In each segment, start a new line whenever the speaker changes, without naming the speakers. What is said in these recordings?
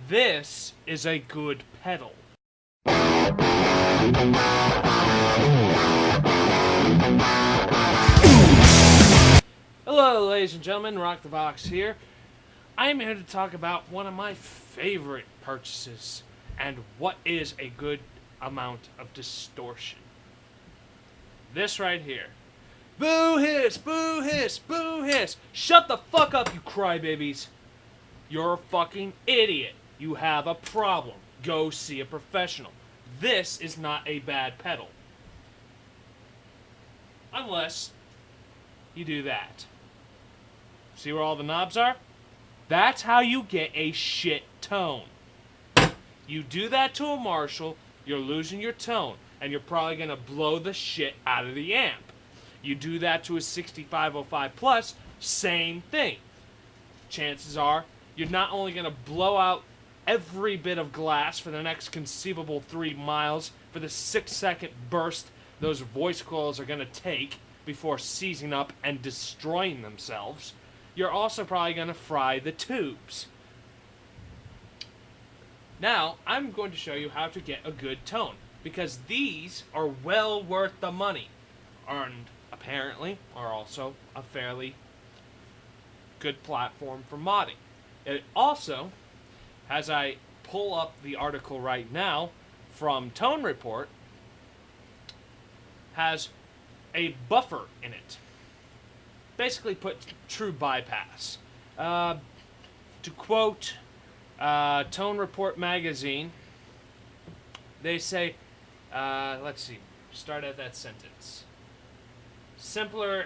This is a good pedal. Hello, ladies and gentlemen, Rock the Box here. I am here to talk about one of my favorite purchases and what is a good amount of distortion. This right here. Boo hiss, boo hiss, boo hiss. Shut the fuck up, you crybabies. You're a fucking idiot. You have a problem. Go see a professional. This is not a bad pedal. Unless you do that. See where all the knobs are? That's how you get a shit tone. You do that to a Marshall, you're losing your tone, and you're probably going to blow the shit out of the amp. You do that to a 6505 Plus, same thing. Chances are, you're not only going to blow out every bit of glass for the next conceivable 3 miles for the 6-second burst those voice coils are going to take before seizing up and destroying themselves, you're also probably going to fry the tubes. Now, I'm going to show you how to get a good tone, because these are well worth the money, and apparently are also a fairly good platform for modding. It also, as I pull up the article right now from Tone Report, has a buffer in it. Basically put true bypass. To quote Tone Report magazine, they say, let's see, start at that sentence. Simpler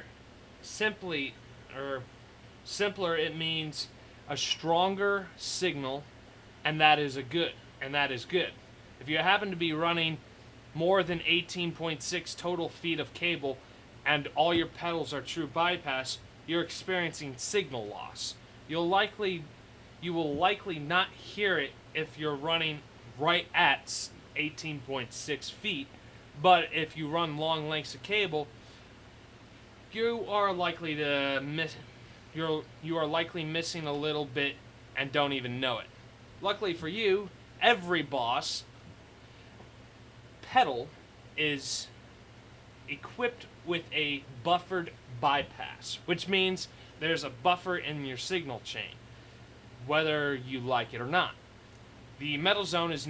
it means a stronger signal, and that is good. If you happen to be running more than 18.6 total feet of cable and all your pedals are true bypass, you're experiencing signal loss. You will likely not hear it if you're running right at 18.6 feet, but if you run long lengths of cable, you are likely to miss. You are likely missing a little bit and don't even know it. Luckily for you, every Boss pedal is equipped with a buffered bypass, which means there's a buffer in your signal chain, whether you like it or not. The metal zone is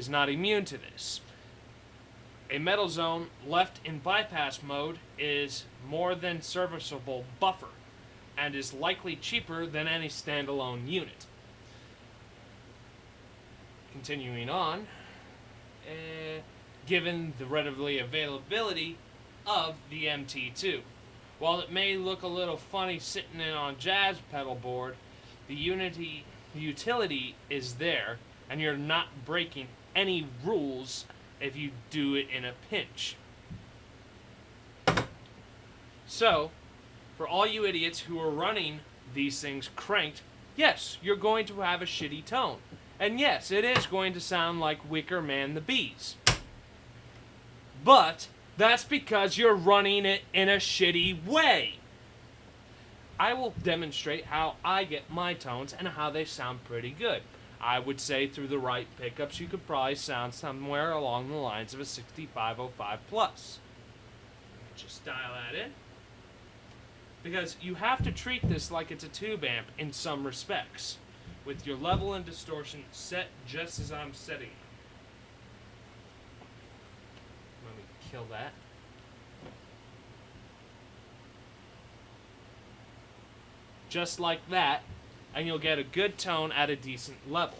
not immune to this. A metal zone left in bypass mode is more than serviceable buffer and is likely cheaper than any standalone unit. Continuing on, given the readily availability of the MT-2. While it may look a little funny sitting in on jazz pedal board, the utility is there, and you're not breaking any rules if you do it in a pinch. So, for all you idiots who are running these things cranked, yes, you're going to have a shitty tone. And yes, it is going to sound like Wicker Man the Bees. But that's because you're running it in a shitty way. I will demonstrate how I get my tones and how they sound pretty good. I would say through the right pickups, you could probably sound somewhere along the lines of a 6505 Plus. Just dial that in. Because you have to treat this like it's a tube amp in some respects, with your level and distortion set just as I'm setting it. Let me kill that. Just like that, and you'll get a good tone at a decent level.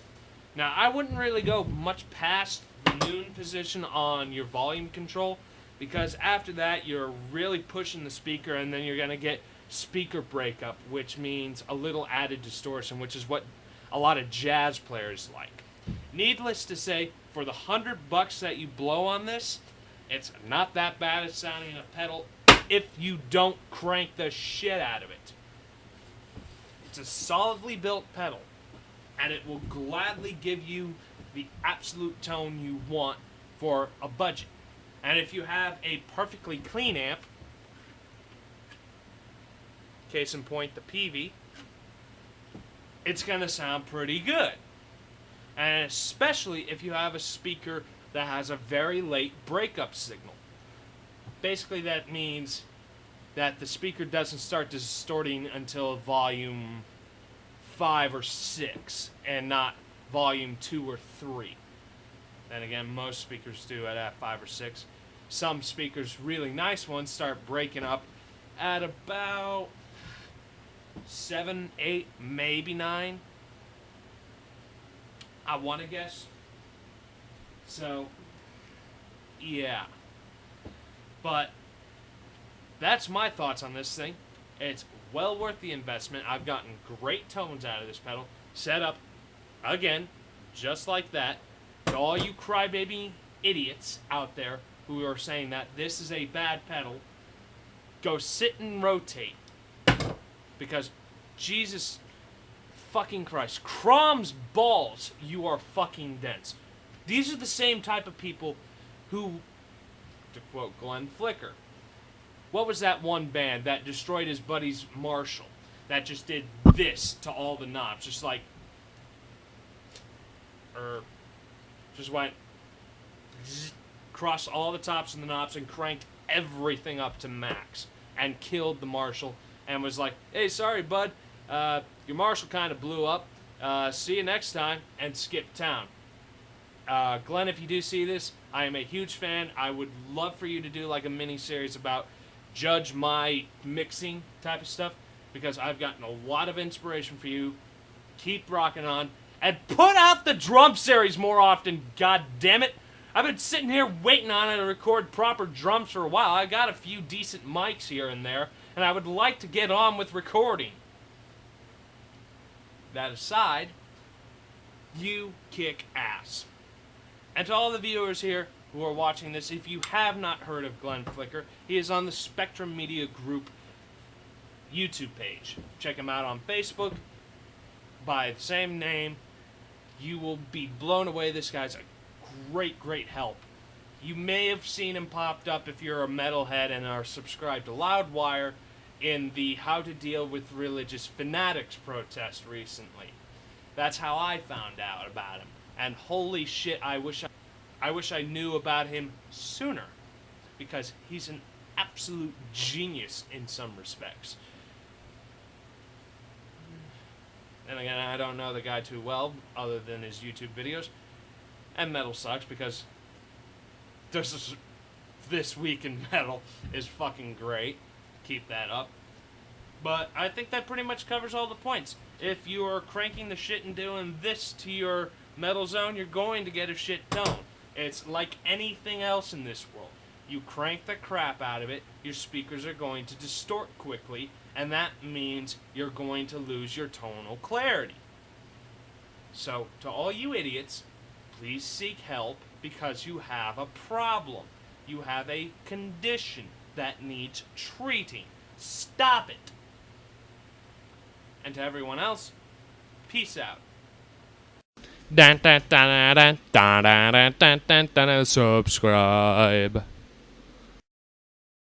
Now, I wouldn't really go much past the noon position on your volume control, because after that, you're really pushing the speaker, and then you're going to get speaker breakup, which means a little added distortion, which is what a lot of jazz players like. Needless to say, for the $100 that you blow on this, it's not that bad at sounding a pedal if you don't crank the shit out of it. It's a solidly built pedal, and it will gladly give you the absolute tone you want for a budget. And if you have a perfectly clean amp, case in point the PV, it's going to sound pretty good. And especially if you have a speaker that has a very late breakup signal. Basically, that means that the speaker doesn't start distorting until volume 5 or 6 and not volume 2 or 3. Then again, most speakers do it at 5 or 6. Some speakers, really nice ones, start breaking up at about 7, 8, maybe 9. I want to guess. So, yeah. But that's my thoughts on this thing. It's well worth the investment. I've gotten great tones out of this pedal. Set up, again, just like that. To all you crybaby idiots out there who are saying that this is a bad pedal, go sit and rotate. Because, Jesus fucking Christ, Crom's balls, you are fucking dense. These are the same type of people who, to quote Glenn Flicker, what was that one band that destroyed his buddy's Marshall? That just did this to all the knobs. Just like, just went across all the tops of the knobs and cranked everything up to max. And killed the Marshall. And was like, hey, sorry, bud. Your Marshall kind of blew up. See you next time. And skipped town. Glenn, if you do see this, I am a huge fan. I would love for you to do like a mini-series about judge my mixing type of stuff, because I've gotten a lot of inspiration for you. Keep rocking on. And put out the drum series more often, god damn it. I've been sitting here waiting on it to record proper drums for a while. I got a few decent mics here and there, and I would like to get on with recording. That aside, you kick ass. And to all the viewers here who are watching this, if you have not heard of Glenn Flicker, he is on the Spectrum Media Group YouTube page. Check him out on Facebook by the same name. You will be blown away. This guy's a great, great help. You may have seen him popped up if you're a metalhead and are subscribed to Loudwire in the How to Deal with Religious Fanatics protest recently. That's how I found out about him. And holy shit, I wish I knew about him sooner, because he's an absolute genius in some respects. And again, I don't know the guy too well, other than his YouTube videos. And metal sucks, because this week in metal is fucking great. Keep that up. But I think that pretty much covers all the points. If you are cranking the shit and doing this to your metal zone, you're going to get a shit tone. It's like anything else in this world. You crank the crap out of it, your speakers are going to distort quickly, and that means you're going to lose your tonal clarity. So, to all you idiots, please seek help, because you have a problem. You have a condition that needs treating. Stop it. And to everyone else, peace out.
Subscribe.